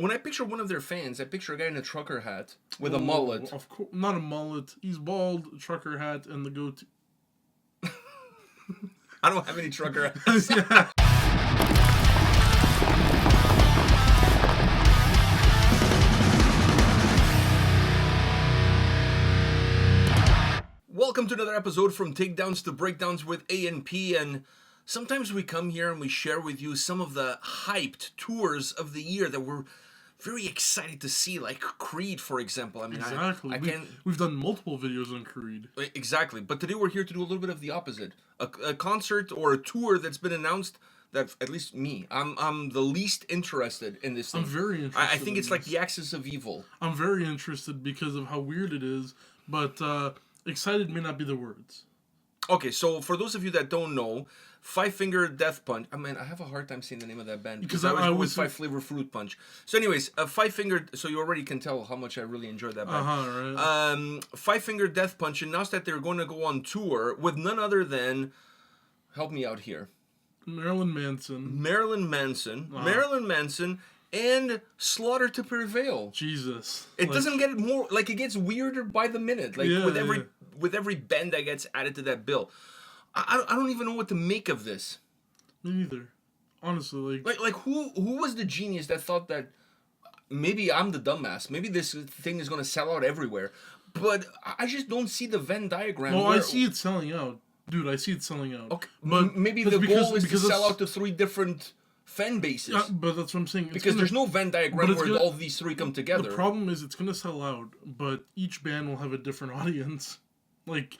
When I picture one of their fans, I picture a guy in a trucker hat with a mullet. Of course, not a mullet. He's bald, trucker hat, and the goatee. I don't have any trucker hats. Yeah. Welcome to another episode from Takedowns to Breakdowns with A&P, and sometimes we come here and we share with you some of the hyped tours of the year that we're very excited to see, like Creed, for example. I mean, Exactly. We've done multiple videos on Creed. Exactly, but today we're here to do a little bit of the opposite. A concert or a tour that's been announced that, at least me, I'm the least interested in this thing. I'm very interested. I think it's like the axis of evil. I'm very interested because of how weird it is, but excited may not be the words. Okay, so for those of you that don't know, Five Finger Death Punch. I mean, I have a hard time saying the name of that band because I was Five Flavor Fruit Punch. So, anyways, Five Finger. So you already can tell how much I really enjoyed that band. Right. Five Finger Death Punch announced that they're going to go on tour with none other than, help me out here, Marilyn Manson. Marilyn Manson, and Slaughter to Prevail. Jesus. It doesn't get more, like, it gets weirder by the minute. Like, with every band that gets added to that bill. I don't even know what to make of this. Me neither. Honestly, like who was the genius that thought that maybe I'm the dumbass? Maybe this thing is going to sell out everywhere. But I just don't see the Venn diagram. Well, I see it selling out. Dude, I see it selling out. Okay, but maybe the goal is to sell out to three different fan bases. Yeah, but that's what I'm saying. Because there's no Venn diagram where all these three come together. The problem is it's going to sell out, but each band will have a different audience. Like,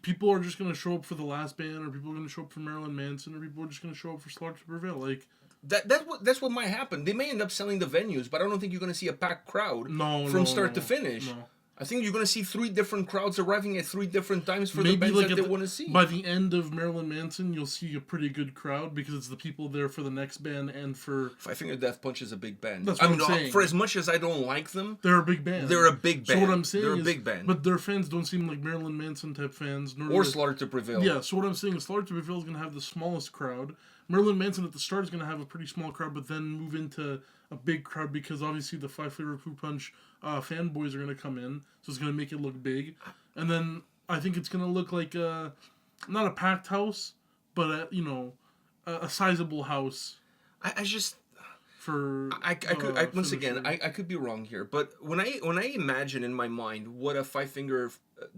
people are just going to show up for the last band, or people are going to show up for Marilyn Manson, or people are just going to show up for Slaughter to Prevail. Like, that's what might happen. They may end up selling the venues, but I don't think you're going to see a packed crowd from start to finish. No. I think you're going to see three different crowds arriving at three different times for the bands that they want to see. By the end of Marilyn Manson, you'll see a pretty good crowd because it's the people there for the next band and for... Five Finger Death Punch is a big band. That's what I'm saying. For as much as I don't like them... They're a big band. They're a big band. So what I'm saying they're a big band. But their fans don't seem like Marilyn Manson type fans. Or Slaughter to Prevail. Yeah, so what I'm saying is Slaughter to Prevail is going to have the smallest crowd. Marilyn Manson at the start is going to have a pretty small crowd, but then move into a big crowd because obviously the Five Flavor Fruit Punch fanboys are going to come in, so it's going to make it look big. And then I think it's going to look like not a packed house, but a sizable house. I just for I could once again I could be wrong here, but when I imagine in my mind what a Five Finger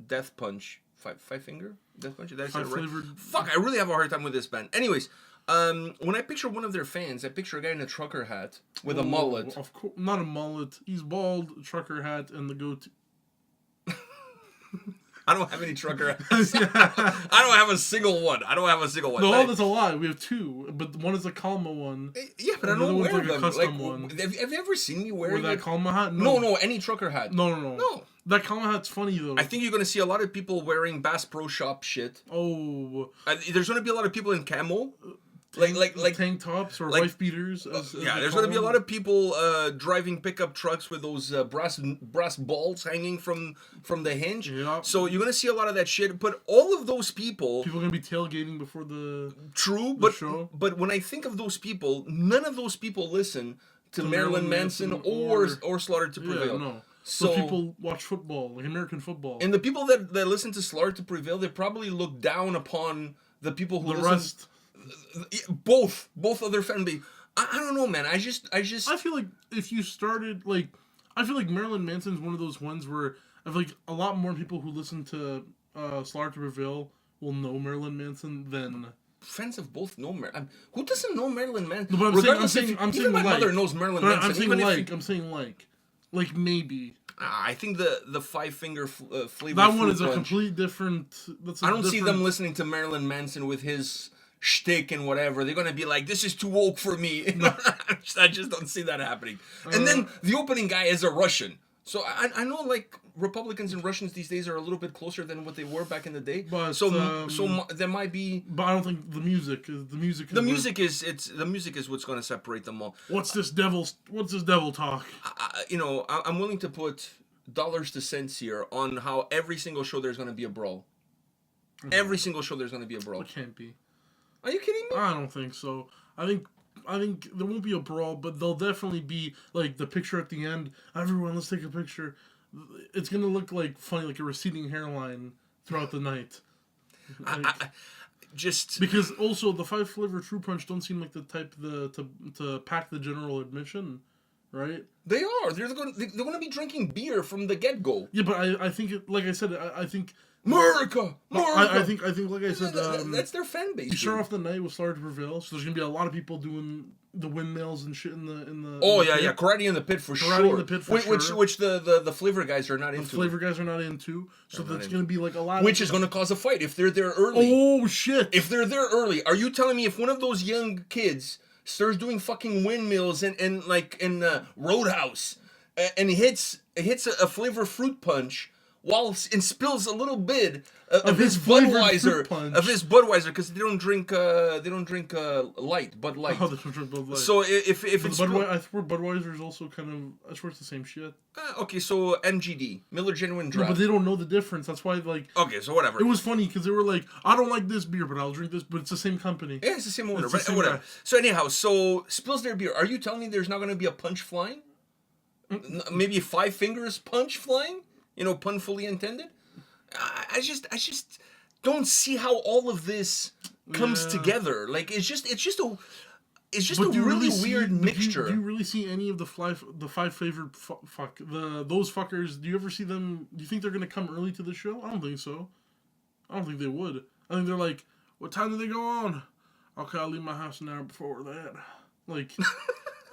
Death Punch Five Finger Death Punch, that's it, right? Fuck, I really have a hard time with this band. Anyways. When I picture one of their fans, I picture a guy in a trucker hat with a mullet. Of course, not a mullet. He's bald, trucker hat, and the goatee. I don't have any trucker hats. I don't have a single one. No, that's a lie. We have two, but one is a 𝗙𝗥𝗢 one. Yeah, but I don't wear them. A custom one. Have you ever seen me wearing that 𝗙𝗥𝗢 hat? No, any trucker hat. No. That 𝗙𝗥𝗢 hat's funny though. I think you're gonna see a lot of people wearing Bass Pro Shop shit. Oh. There's gonna be a lot of people in camo. Like tank tops or wife beaters. There's going to be a lot of people driving pickup trucks with those brass balls hanging from the hinge. Yeah. So you're going to see a lot of that shit. But all of those people are going to be tailgating before the show. But when I think of those people, none of those people listen to Marilyn Manson or Slaughter to Prevail. Yeah, no. So people watch football, like American football. And the people that listen to Slaughter to Prevail, they probably look down upon the people who listen. Both other fan base. I don't know, man. I feel like if you started I feel like Marilyn Manson's one of those ones where I feel like a lot more people who listen to Slaughter to Prevail will know Marilyn Manson than friends of both know Marilyn. Who doesn't know Marilyn Manson? No, I'm saying even my mother knows Marilyn Manson. I'm saying maybe. I think the Five Finger Flavor. That one is a complete different. I don't see them listening to Marilyn Manson with his shtick and whatever. They're gonna be like, this is too woke for me. I just don't see that happening. And then the opening guy is a Russian. So I know like Republicans and Russians these days are a little bit closer than what they were back in the day. But so there might be. But I don't think the music is the music is what's going to separate them all. What's this devil talk? I'm willing to put dollars to cents here on how every single show there's going to be a brawl. Mm-hmm. Every single show there's going to be a brawl. It can't be. Are you kidding me? I don't think so. I think there won't be a brawl, but there'll definitely be like the picture at the end. Everyone, let's take a picture. It's gonna look like funny, like a receding hairline throughout the night. Like, just because also the 5 flavor True Punch don't seem like the type to pack the general admission, right? They are. They're going to be drinking beer from the get go. Yeah, but I think like I said, I think America. I think like I said, that's their fan base. You start off the night with Starter to Prevail, so there's gonna be a lot of people doing the windmills and shit in the. Oh in the yeah, karate in the pit for karate sure. in the pit for sure. Which the flavor guys are not into. The flavor guys are not into, so that's gonna be like a lot. Which is gonna cause a fight if they're there early. Oh shit! If they're there early, are you telling me if one of those young kids starts doing fucking windmills and like in Roadhouse, and hits a flavor fruit punch? And spills a little bit of his Budweiser, because they don't drink light Bud Light. Oh, they don't drink Bud Light. So if it's I think Budweiser is also I swear it's the same shit. Okay, so MGD, Miller Genuine Draft. No, but they don't know the difference. That's why Okay, so whatever. It was funny because they were like, I don't like this beer, but I'll drink this. But it's the same company. Yeah, it's the same owner. But whatever. Guy. So anyhow, spills their beer. Are you telling me there's not going to be a punch flying? Maybe 5 fingers punch flying? Pun fully intended. I just don't see how all of this comes together. Like it's just a really weird mixture. Do you really see any of the 5 favorite those fuckers? Do you ever see them? Do you think they're gonna come early to the show? I don't think so. I don't think they would. I think they're like, what time do they go on? Okay, I'll leave my house an hour before that. Like.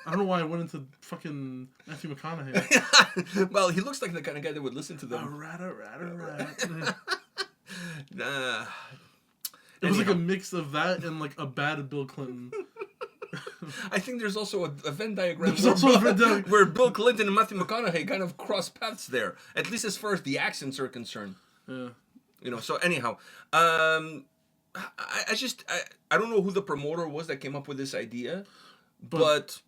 I don't know why I went into fucking Matthew McConaughey. Well, he looks like the kind of guy that would listen to them. Rat. Nah. It was like a mix of that and like a bad Bill Clinton. I think there's also a Venn diagram where Bill Clinton and Matthew McConaughey kind of cross paths there, at least as far as the accents are concerned. Yeah. So anyhow, I don't know who the promoter was that came up with this idea, but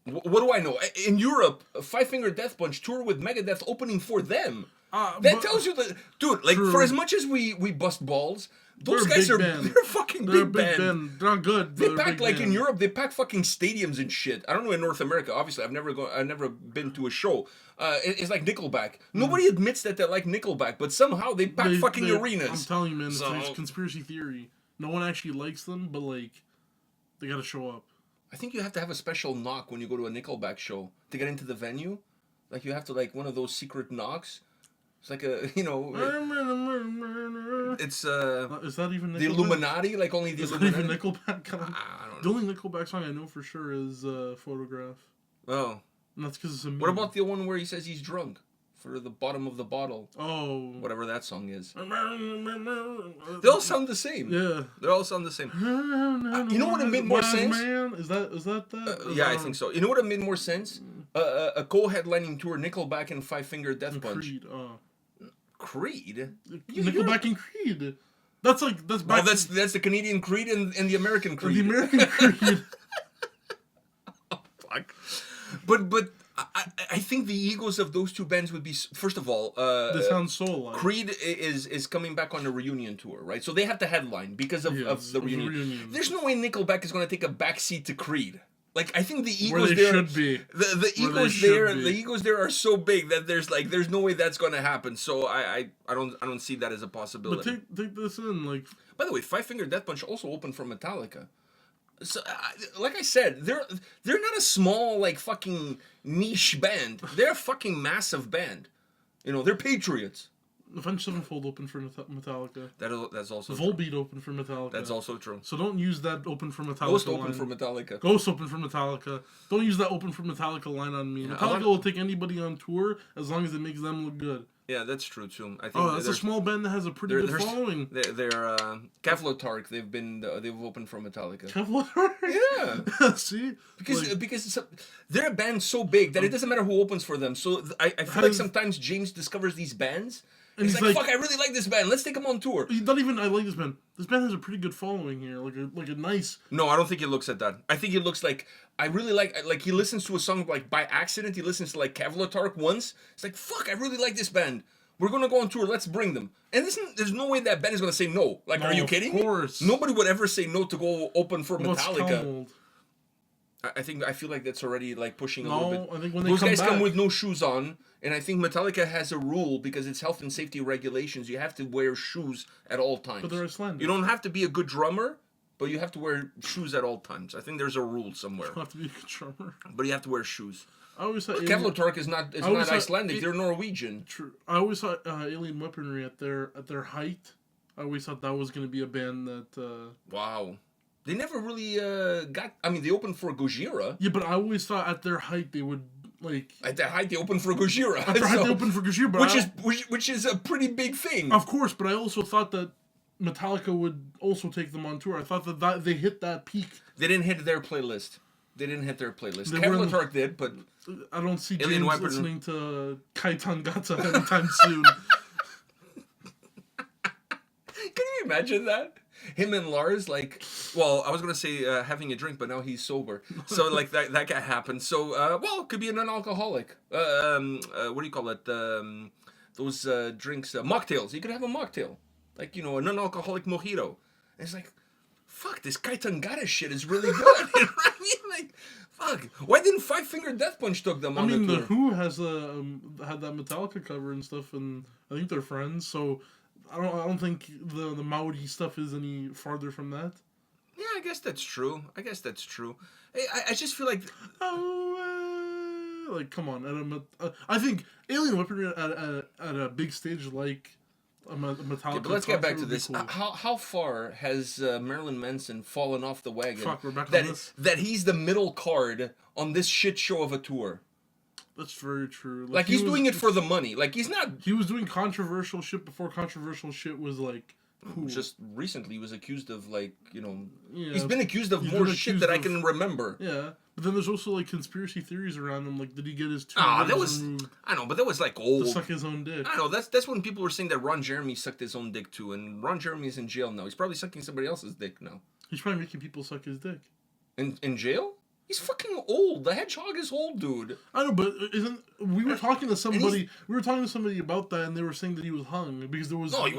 what do I know? In Europe, 5 Finger Death Punch tour with Megadeth opening for them. That tells you that, dude. Like for as much as we bust balls, those guys they're fucking big band. They're good. They pack in Europe. They pack fucking stadiums and shit. I don't know in North America. Obviously, I've never been to a show. It's like Nickelback. Nobody admits that they like Nickelback, but somehow they pack fucking arenas. I'm telling you, man, it's conspiracy theory. No one actually likes them, but like, they gotta show up. I think you have to have a special knock when you go to a Nickelback show to get into the venue. Like you have to one of those secret knocks. It's like a it's is that even Nickelback? The Illuminati? Like only the Illuminati? Is that even Nickelback? I don't know. The only Nickelback song I know for sure is Photograph. Oh. And that's because it's a meme. What about the one where he says he's drunk? For the bottom of the bottle. Oh. Whatever that song is. They all sound the same. Yeah. They all sound the same. You know what would made more sense? Man? Is that? Yeah, I think so. You know what would made more sense? A co-headlining tour, Nickelback and 5 Finger Death Punch. Creed. Creed? Nickelback and Creed. That's the Canadian Creed and the American Creed. The American Creed. Oh, fuck. But I think the egos of those two bands would be, first of all, they sound so alike. Creed is coming back on a reunion tour, right? So they have to headline because of the reunion. There's no way Nickelback is going to take a backseat to Creed. Like I think the egos where they should be. The egos there are so big that there's no way that's going to happen. So I don't see that as a possibility. But take this in, like. By the way, 5 Finger Death Punch also opened for Metallica. So, like I said, they're not a small fucking niche band. They're a fucking massive band. They're patriots. Avenged Sevenfold opened for Metallica. That's also Volbeat true. Opened for Metallica. That's also true. So don't use that open for Metallica Ghost line. open for Metallica. Ghost open for Metallica. Don't use that open for Metallica line on me. Yeah, Metallica will take anybody on tour as long as it makes them look good. Yeah, that's true too. I think that's a small band that has a pretty good following. They're 𝗙𝗥𝗢𝗠. They've opened for Metallica. 𝗙𝗥𝗢𝗢? Yeah. See, because they're a band so big that it doesn't matter who opens for them. So I feel like sometimes James discovers these bands. And he's like, fuck, I really like this band. Let's take them on tour. Not even, I like this band. This band has a pretty good following here. Like a nice... No, I don't think he looks at that. I think he looks like... I really like he listens to a song by accident. He listens to 𝗙𝗥𝗢𝗠 once. It's like, fuck, I really like this band. We're going to go on tour. Let's bring them. And there's no way that band is going to say no. Are you kidding me? Nobody would ever say no to go open for Metallica. I feel like that's already like pushing a little bit. I think when they those come guys back, come with no shoes on, and I think Metallica has a rule because it's health and safety regulations. You have to wear shoes at all times. But they're Icelandic. You don't have to be a good drummer, but you have to wear shoes at all times. I think there's a rule somewhere. You don't have to be a good drummer. But you have to wear shoes. I always thought 𝗙𝗥𝗢𝗠 is not Icelandic. They're Norwegian. True. I always thought Alien Weaponry at their height. I always thought that was going to be a band that. Wow. They never really got. I mean, they opened for Gojira. Yeah, but I always thought at their height they would like. At their height, they opened for Gojira. At their height, they opened for Gojira, but which is a pretty big thing. Of course, but I also thought that Metallica would also take them on tour. I thought that they hit that peak. They didn't hit their playlist. 𝗙𝗥𝗢𝗠 did, but I don't see Alien James Weaponry. listening to 𝗙𝗥𝗢𝗠 𝗧𝗢 anytime soon. Can you imagine that? Him and Lars, like, well, I was gonna say having a drink, but now he's sober. So like that got happened. So well, it could be a non-alcoholic. What do you call it? Those drinks, mocktails. You could have a mocktail, like a non-alcoholic mojito. And it's like, fuck, this 𝗙𝗥𝗢𝗠 shit is really good. You know what I mean? Like, fuck, why didn't Five Finger Death Punch took them on the tour? The Who has had that Metallica cover and stuff, and I think they're friends. So I don't think the Maori stuff is any farther from that. Yeah, I guess that's true. I just feel like like come on, I think Alien Weaponry at a big stage like a Metallica. Okay, but let's get back to would be this. cool. How far has Marilyn Manson fallen off the wagon? Fuck, we're back that, on this. That he's the middle card on this shit show of a tour. That's very true. Like he's doing it for the money. Like he's not. He was doing controversial shit before controversial shit was like cool. Just recently, he was accused of Yeah, he's been accused of more shit that I can remember. Yeah, but then there's also like conspiracy theories around him. Like, did he get his two that was removed I know, but that was like old. to suck his own dick? I know that's when people were saying that Ron Jeremy sucked his own dick too, and Ron Jeremy is in jail now. He's probably sucking somebody else's dick now. He's probably making people suck his dick. In jail? He's fucking old. The hedgehog is old, dude. I know, but we were talking to somebody? We were talking to somebody about that, and they were saying that he was hung because there was. No, he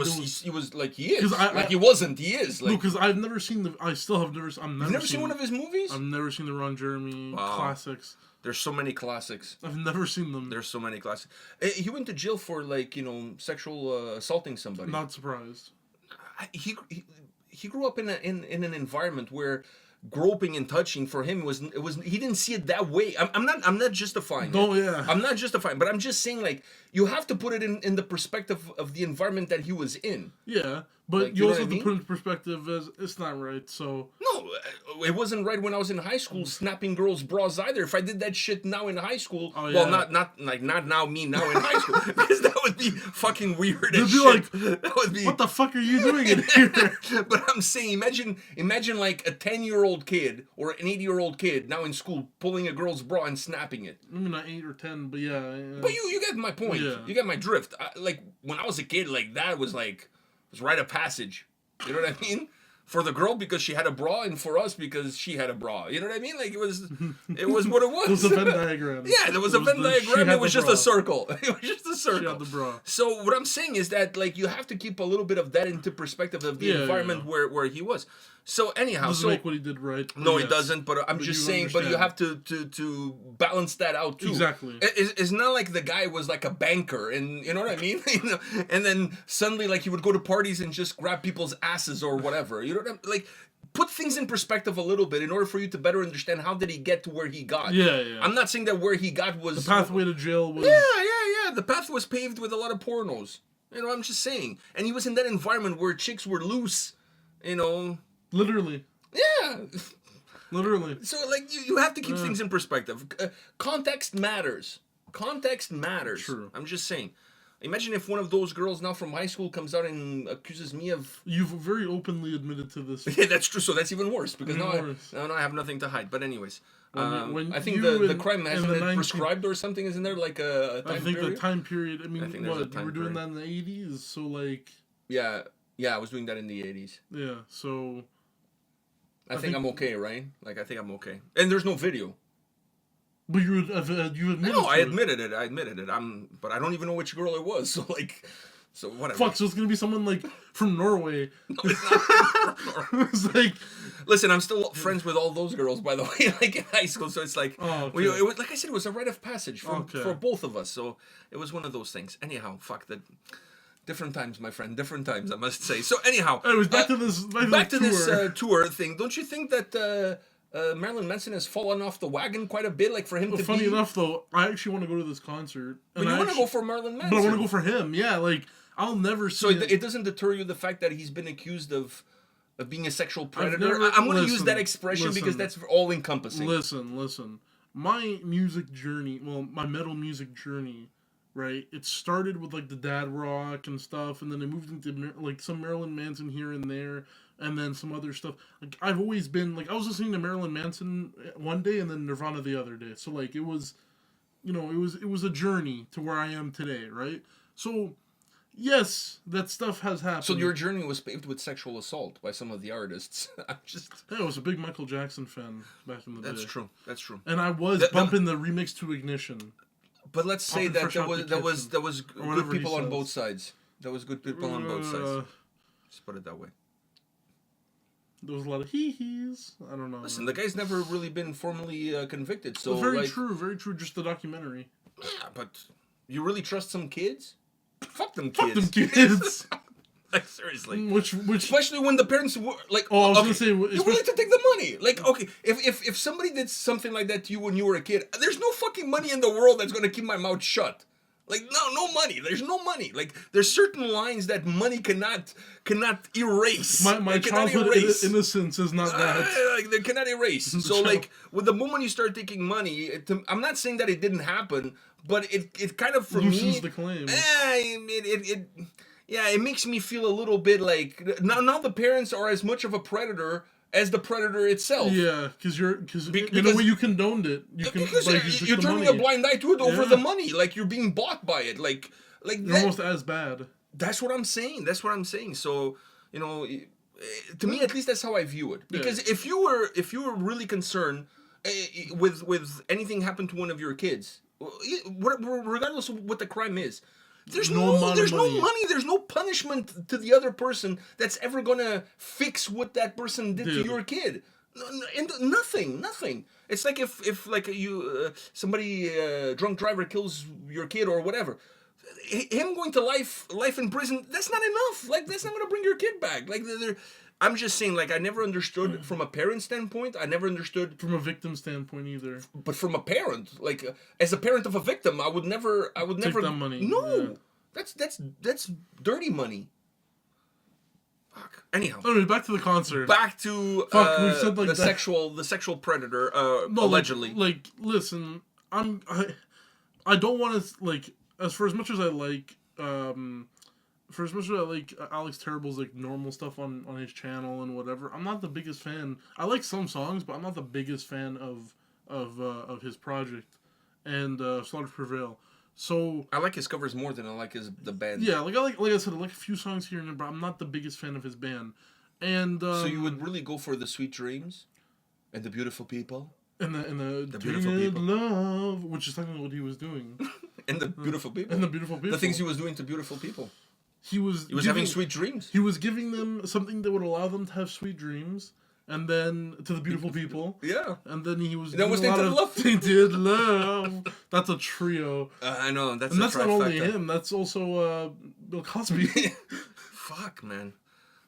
was like he is. He is. Like, no, because I've never seen I still have never. You've never seen one of his movies? I've never seen the Ron Jeremy classics. There's so many classics. I've never seen them. There's so many classics. He went to jail for sexual assaulting somebody. Not surprised. He grew up in an environment where groping and touching for him was he didn't see it that way. I'm not justifying it. Oh yeah. I'm not justifying, but I'm just saying like you have to put it in the perspective of the environment that he was in. Yeah, but you also have to put it in perspective as it's not right. So no, it wasn't right when I was in high school snapping girls' bras either. If I did that shit now in high school, well, not now me now in high school because that would be fucking weird. You'd be like, that would be, what the fuck are you doing in here? But I'm saying, imagine like a 10-year-old kid or an 8-year-old kid now in school pulling a girl's bra and snapping it. Maybe not 8 or 10, but yeah. But you get my point. Yeah. You get my drift. Like when I was a kid, like that was rite of passage. You know what I mean? For the girl because she had a bra, and for us because she had a bra. You know what I mean? Like it was what it was. It was a Venn diagram. Yeah, there was a Venn diagram. It was just a circle. It was just a circle. She had the bra. So what I'm saying is that like you have to keep a little bit of that into perspective of the environment where he was. So anyhow, doesn't make what he did right. No, it doesn't. But I'm just saying. But you have to balance that out too. Exactly. It's not like the guy was like a banker, and you know what I mean. And then suddenly like he would go to parties and just grab people's asses or whatever. You know what I mean? Like put things in perspective a little bit in order for you to better understand how did he get to where he got. Yeah. I'm not saying that where he got was the pathway to jail was. Yeah. The path was paved with a lot of pornos. You know, I'm just saying. And he was in that environment where chicks were loose. You know. Literally. Yeah. Literally. So, like, you have to keep things in perspective. Context matters. True. I'm just saying. Imagine if one of those girls now from high school comes out and accuses me of... You've very openly admitted to this. Yeah, that's true. So that's even worse. Because now I have nothing to hide. But anyways. I think the crime hasn't been prescribed or something. Isn't there like a time period? I think the time period... I mean, you were doing that in the 80s? So, like... Yeah, I was doing that in the 80s. Yeah, so... I think I'm okay, right? Like, I think I'm okay. And there's no video. But you admitted No, I admitted it. But I don't even know which girl it was. So, like, So whatever. Fuck, so it's gonna be someone like from Norway. No, it's not. It's like, Listen, I'm still friends with all those girls, by the way, like in high school. So it's like, oh, okay. it was, like I said, it was a rite of passage for Okay. both of us. So it was one of those things. Anyhow, fuck that. Different times, my friend. Different times, I must say. So anyhow, anyways, back to this. Back to this tour. Tour thing. Don't you think that Marilyn Manson has fallen off the wagon quite a bit? Like for him to Funny enough, though, I actually want to go to this concert. But you want to go for Marilyn Manson. But I want to go for him. Yeah, like I'll never see. So it doesn't deter you the fact that he's been accused of being a sexual predator. Never, I'm going to use that expression because that's all encompassing. Listen. My music journey, my metal music journey, right? It started with like the dad rock and stuff, and then it moved into like some Marilyn Manson here and there, and then some other stuff. Like I've always been like I was listening to Marilyn Manson one day and then Nirvana the other day. So like it was, it was a journey to where I am today, right? So yes, that stuff has happened. So your journey was paved with sexual assault by some of the artists. Yeah, I was a big Michael Jackson fan back in the day. That's true. That's true. And I was bumping the remix to Ignition. But let's say that there was good people on both sides. There was good people on both sides. Just put it that way. There was a lot of hee-hees. I don't know. Listen, the guy's never really been formally convicted. So very true. Just the documentary. Yeah, but you really trust some kids? Fuck them Fuck kids. them kids. Like seriously. Which especially when the parents were like, oh, I was gonna say, you're willing to take the money. Like, okay, if somebody did something like that to you when you were a kid, there's no fucking money in the world that's gonna keep my mouth shut. Like, no money. There's no money. Like, there's certain lines that money cannot erase. My childhood innocence is not that. Like, they cannot erase. So, like, with the moment you start taking money, I'm not saying that it didn't happen, but it kind of, for loosens me, the claim. It makes me feel a little bit like now the parents are as much of a predator as the predator itself. Yeah, because in a way you condoned it. You're turning a blind eye to it over the money. Like you're being bought by it. Like you're almost as bad. That's what I'm saying. So to me at least that's how I view it. Because if you were really concerned with anything happened to one of your kids, regardless of what the crime is. There's no money, there's no punishment to the other person that's ever gonna fix what that person did to your kid. Nothing. It's like if like somebody drunk driver kills your kid or whatever. Him going to life in prison, that's not enough. Like that's not gonna bring your kid back. Like I'm just saying, like I never understood from a parent standpoint. I never understood from a victim standpoint either. But from a parent, like as a parent of a victim, I would never take that money. No, that's dirty money. Fuck. Anyhow, back to the concert. Back to we've said like the sexual pretter allegedly. Like listen, I don't want to like for as much as I like. For as much as I like Alex Terrible's like normal stuff on his channel and whatever, I'm not the biggest fan. I like some songs, but I'm not the biggest fan of his project and Slaughter to Prevail. So I like his covers more than I like the band. Yeah, like I said, I like a few songs here and there, but I'm not the biggest fan of his band. And so you would really go for the Sweet Dreams and the Beautiful People and the Beautiful People, love, which is technically what he was doing, and the Beautiful People, the things he was doing to beautiful people. He was having sweet dreams. He was giving them something that would allow them to have sweet dreams, and then to the beautiful people. Yeah. And then he was doing a lot of Tainted Love. That's a trio. I know. That's not only him. That's also Bill Cosby. Fuck, man.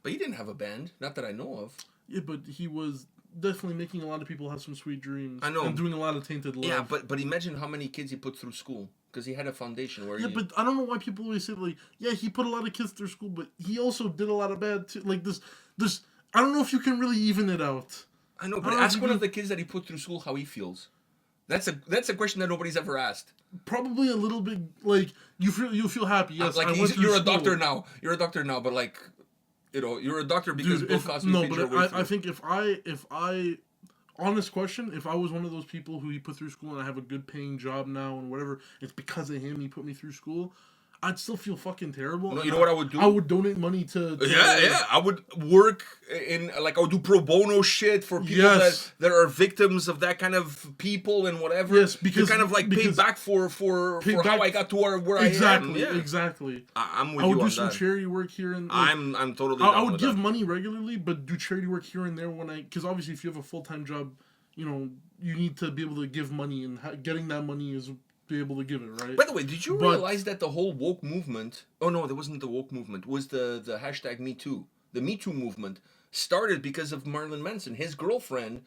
But he didn't have a band. Not that I know of. Yeah, but he was definitely making a lot of people have some sweet dreams. I know. And doing a lot of Tainted Love. Yeah, but imagine how many kids he put through school. Because he had a foundation where but I don't know why people always say, like, yeah, he put a lot of kids through school, but he also did a lot of bad, too. Like, this, I don't know if you can really even it out. I know, but ask one of the kids that he put through school how he feels. That's a question that nobody's ever asked. Probably a little bit, like, you feel happy, yes. Like, you're a doctor now. You're a doctor now, but, like, you're a doctor because Bill Cosby paid your way through. I think if I honest question, if I was one of those people who he put through school and I have a good paying job now and whatever, it's because of him he put me through school, I'd still feel fucking terrible. No, you know what I would do? I would donate money to yeah. I would work in, like, I would do pro bono shit for people that are victims of that kind of people and whatever. Yes, because to kind of like pay back for how I got to where I am. Yeah. Exactly. I'm with I you would on do some that. charity work here and I'm totally. I would give money regularly, but do charity work here and there because obviously if you have a full-time job, you know, you need to be able to give money, and getting that money is be able to give it, right? By the way, did you realize that the whole woke movement? Oh no, there wasn't the woke movement. Was the hashtag Me Too? The Me Too movement started because of Marilyn Manson. His girlfriend,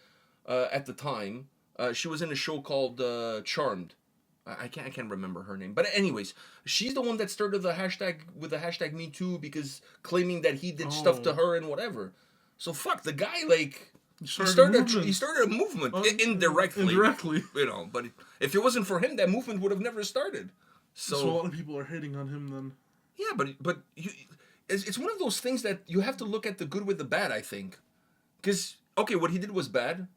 at the time, she was in a show called Charmed. I can't remember her name, but anyways, she's the one that started the hashtag Me Too, because claiming that he did stuff to her and whatever. So fuck the guy, like. He started a movement indirectly. You know, but if it wasn't for him, that movement would have never started. So a lot of people are hating on him then. Yeah, but it's one of those things that you have to look at the good with the bad, I think. Because, okay, what he did was bad.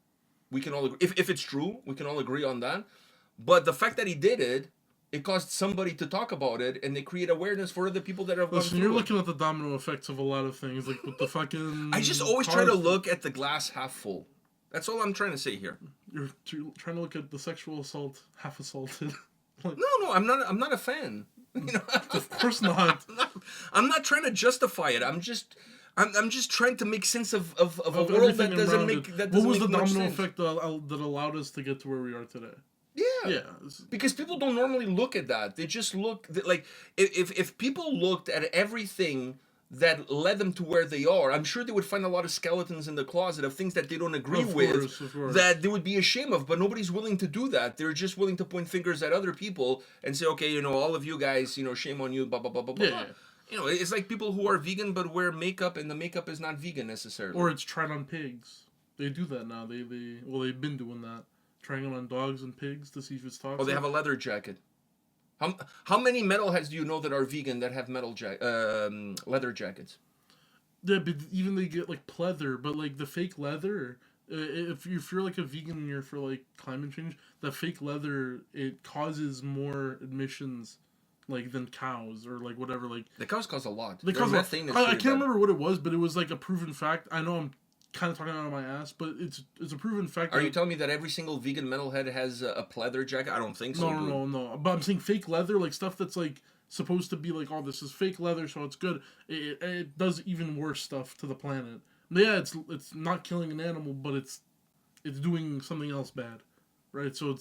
We can all agree. If it's true, we can all agree on that. But the fact that he did it, it caused somebody to talk about it, and they create awareness for other people that have gone through it. You're looking at the domino effects of a lot of things, like with the fucking... I just always try to look at the glass half full. That's all I'm trying to say here. You're trying to look at the sexual assault half assaulted. No, I'm not a fan. You know, of course not. I'm not trying to justify it. I'm just trying to make sense of a world that doesn't make much sense. What was the domino effect that allowed us to get to where we are today? Yeah. Because people don't normally look at that. They just look like if people looked at everything that led them to where they are, I'm sure they would find a lot of skeletons in the closet of things that they don't agree with, that they would be ashamed of. But nobody's willing to do that. They're just willing to point fingers at other people and say, okay, you know, all of you guys, you know, shame on you, blah blah blah blah blah. Yeah. You know, it's like people who are vegan but wear makeup, and the makeup is not vegan necessarily. Or it's tried on pigs. They do that now. They've been doing that. Trying it on dogs and pigs to see if it's toxic. Oh, they have a leather jacket. How many metalheads do you know that are vegan that have leather jackets? Yeah, but even they get like pleather, but like the fake leather. If you're like a vegan and you're for like climate change, that fake leather, it causes more emissions, like than cows or like whatever. Like the cows cause a lot. I can't remember what it was, but it was like a proven fact. I know I'm kind of talking out of my ass, but it's a proven fact. Are you telling me that every single vegan metalhead has a pleather jacket? I don't think so. No. But I'm saying fake leather, like stuff that's like supposed to be like, oh, this is fake leather, so it's good. It does even worse stuff to the planet. Yeah, it's not killing an animal, but it's doing something else bad, right? So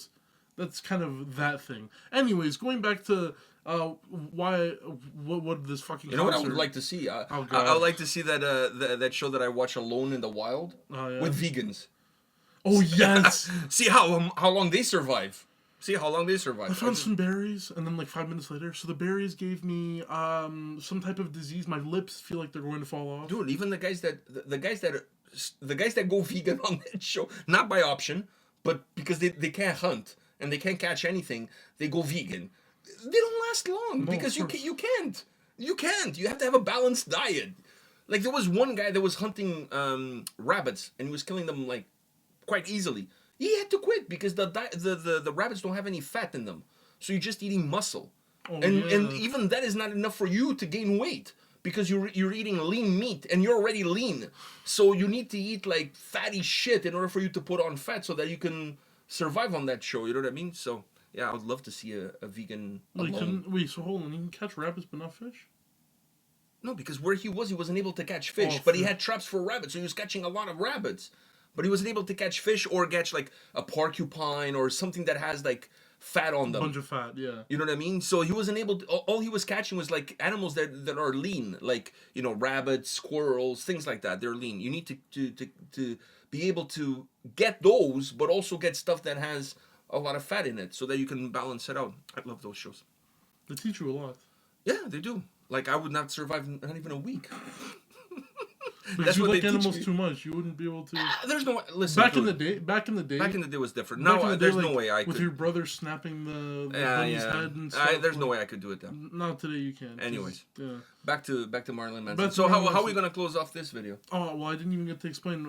that's kind of that thing. Anyways, going back to what this fucking You know what I would like to see? I would like to see that show that I watch, Alone in the Wild, with vegans. Oh yes. See how long they survive. I found some berries, and then like 5 minutes later, so the berries gave me some type of disease. My lips feel like they're going to fall off. Dude, even the guys that go vegan on that show, not by option, but because they can't hunt and they can't catch anything, they go vegan. They don't last long because you can't. You have to have a balanced diet. Like there was one guy that was hunting rabbits, and he was killing them like quite easily. He had to quit because the rabbits don't have any fat in them, so you're just eating muscle, and even that is not enough for you to gain weight because you're eating lean meat and you're already lean, so you need to eat like fatty shit in order for you to put on fat so that you can survive on that show. You know what I mean? So. Yeah, I would love to see a vegan Alone. So hold on, you can catch rabbits but not fish? No, because where he wasn't able to catch fish, but he had traps for rabbits, so he was catching a lot of rabbits. But he wasn't able to catch fish or catch like a porcupine or something that has like fat on them. A bunch of fat, yeah. You know what I mean? So he wasn't able to, all he was catching was like animals that are lean, like, you know, rabbits, squirrels, things like that. They're lean. You need to be able to get those, but also get stuff that has a lot of fat in it so that you can balance it out. I love those shows. They teach you a lot. Yeah, they do. Like, I would not survive not even a week. Because you like animals too much, you wouldn't be able to. There's no way. Listen. Back in the day was different. Now there's no way I could. With your brother snapping the bunny's head and stuff. There's no way I could do it then. Not today, you can. Anyways, back to Marilyn Manson. So how are we gonna close off this video? Oh well, I didn't even get to explain.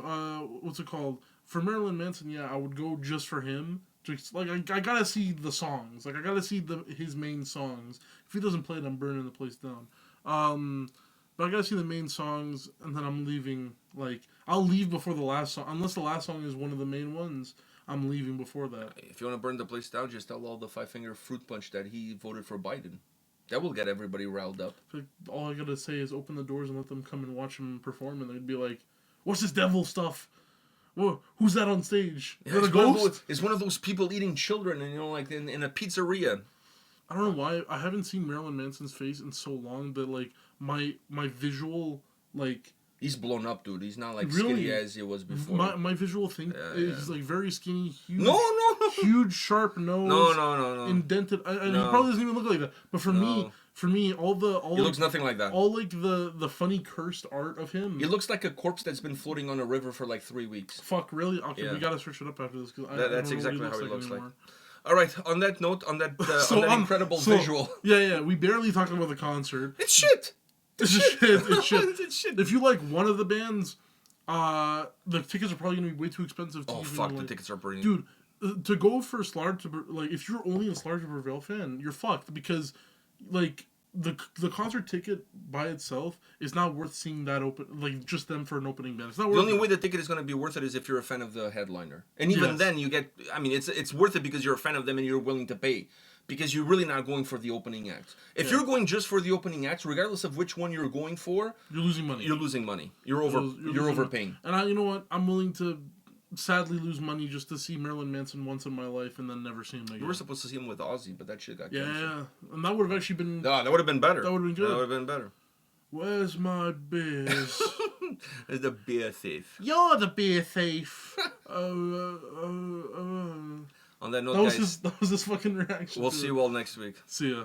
What's it called? For Marilyn Manson, I would go just for him. Just, like, I gotta see the songs. Like, I gotta see his main songs. If he doesn't play it, I'm burning the place down. But I gotta see the main songs, and then I'm leaving. Like, I'll leave before the last song. Unless the last song is one of the main ones, I'm leaving before that. If you want to burn the place down, just tell all the five-finger fruit punch that he voted for Biden. That will get everybody riled up. Like, all I gotta say is open the doors and let them come and watch him perform, and they'd be like, "What's this devil stuff? Whoa, who's that on stage? Is that a ghost?" It's one of those people eating children, and you know, like in a pizzeria. I don't know why I haven't seen Marilyn Manson's face in so long that like my visual like he's blown up, dude. He's not like really, skinny as he was before. My visual thing is like very skinny, huge, no, huge sharp nose, no, indented. And he probably doesn't even look like that. But for me, all he looks nothing like that. All like the funny cursed art of him. He looks like a corpse that's been floating on a river for like 3 weeks. Fuck, really? Okay, we gotta search it up after this because that's exactly how he looks like. All right. On that note, on that incredible visual. Yeah. We barely talked about the concert. It's shit. It's shit. It's shit. If you like one of the bands, the tickets are probably gonna be way too expensive. To The tickets are pretty. Dude, to go for like if you're only a 𝗙𝗏 to Prevail fan, you're fucked because, like, the concert ticket by itself is not worth seeing that open, like just them for an opening band. It's not worth the only way the ticket is going to be worth it is if you're a fan of the headliner, and even then you get. I mean, it's worth it because you're a fan of them and you're willing to pay. Because you're really not going for the opening act. If you're going just for the opening act, regardless of which one you're going for, you're losing money. You're overpaying. And you know what? I'm willing to sadly lose money just to see Marilyn Manson once in my life and then never see him again. You were supposed to see him with Ozzy, but that shit got canceled. Yeah, and that would have actually been. No, that would have been better. That would have been good. That would have been better. Where's my beers? The beer thief. You're the beer thief. On that note, guys, that was this fucking reaction. We'll see you all next week. See ya.